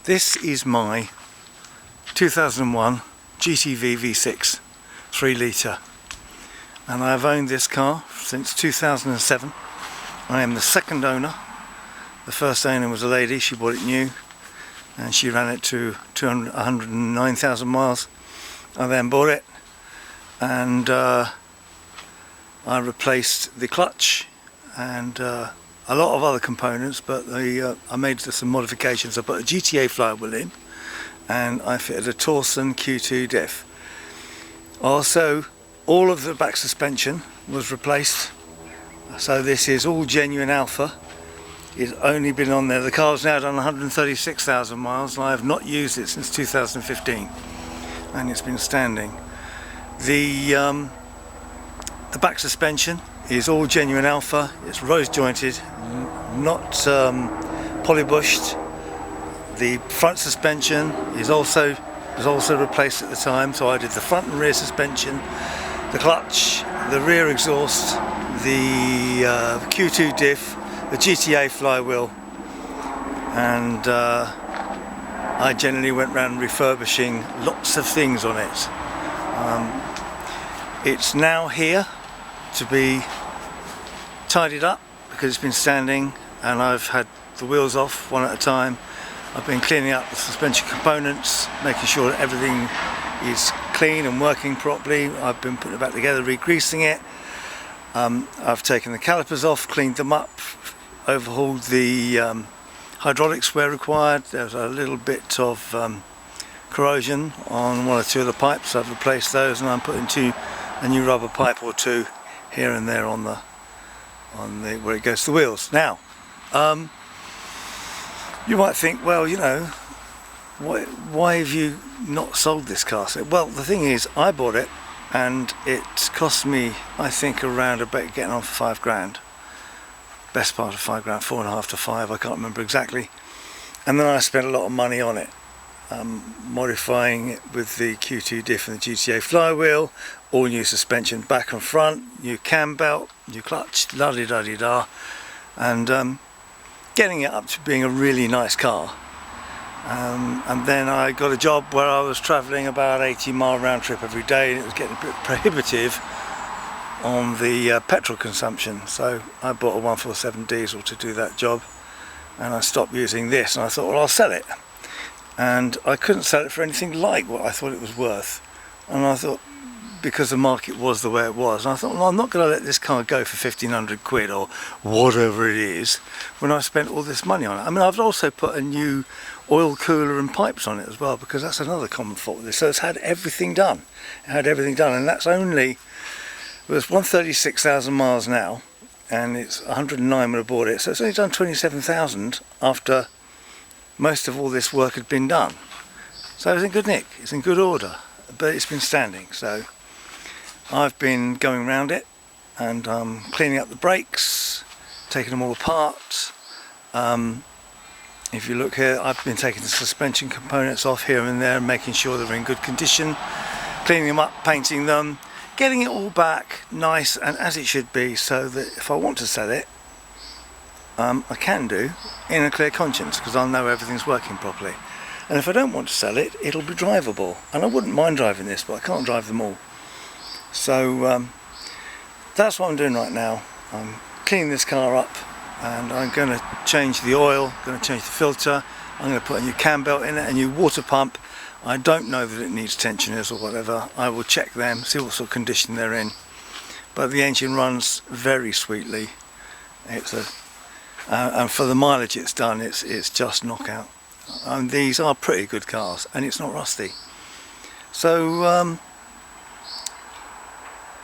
This is my 2001 GTV V6 3 litre, and I've owned this car since 2007. I am the second owner. The first owner was a lady. She bought it new and she ran it to 109,000 miles. I then bought it and I replaced the clutch and a lot of other components, but I made some modifications. I put a GTA flywheel in and I fitted a Torsen Q2 diff. Also, all of the back suspension was replaced, so this is all genuine Alfa. It's only been on there, the car's now done 136,000 miles and I have not used it since 2015 and it's been standing. The back suspension is all genuine Alfa. It's rose jointed, not polybushed. The front suspension was also replaced at the time, so I did the front and rear suspension, the clutch, the rear exhaust, the Q2 diff, the GTA flywheel, and I generally went around refurbishing lots of things on it. It's now here to be tidied up because it's been standing, and I've had the wheels off one at a time. I've been cleaning up the suspension components, making sure that everything is clean and working properly. I've been putting it back together, re-greasing it. I've taken the calipers off, cleaned them up, overhauled the hydraulics where required. There's a little bit of corrosion on one or two of the pipes. I've replaced those and I'm putting a new rubber pipe or two here and there on the where it goes to the wheels. Now, you might think, well, you know, why have you not sold this car? So, well, the thing is, I bought it and it cost me, I think, around about getting on for £5 grand. Best part of £5 grand, 4.5 to 5, I can't remember exactly. And then I spent a lot of money on it, modifying it with the Q2 diff and the GTA flywheel, all new suspension back and front, new cam belt, new clutch, la-di-da-di-da, and getting it up to being a really nice car. And then I got a job where I was travelling about 80-mile round trip every day, and it was getting a bit prohibitive on the petrol consumption, so I bought a 147 diesel to do that job, and I stopped using this, and I thought, well, I'll sell it. And I couldn't sell it for anything like what I thought it was worth, and I thought, because the market was the way it was, and I thought, well, I'm not going to let this car go for 1,500 quid or whatever it is when I spent all this money on it. I mean, I've also put a new oil cooler and pipes on it as well, because that's another common fault with this. So it's had everything done. It had everything done, and that's only, it was 136,000 miles now, and it's 109 when I bought it, so it's only done 27,000 after most of all this work had been done. So it's in good nick, it's in good order, but it's been standing. So I've been going around it and cleaning up the brakes, taking them all apart. If you look here, I've been taking the suspension components off here and there and making sure they're in good condition, cleaning them up, painting them, getting it all back nice and as it should be, so that if I want to sell it, I can do in a clear conscience, because I'll know everything's working properly. And if I don't want to sell it, it'll be drivable, and I wouldn't mind driving this, but I can't drive them all. So that's what I'm doing right now. I'm cleaning this car up, and I'm going to change the oil, going to change the filter, I'm going to put a new cam belt in it, a new water pump. I don't know that it needs tensioners or whatever. I will check them, see what sort of condition they're in, but the engine runs very sweetly. It's and for the mileage it's done, it's just knockout. These are pretty good cars, and it's not rusty. So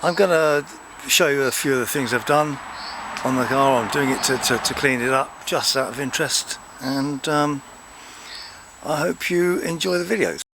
I'm going to show you a few of the things I've done on the car. I'm doing it to clean it up, just out of interest, and I hope you enjoy the videos.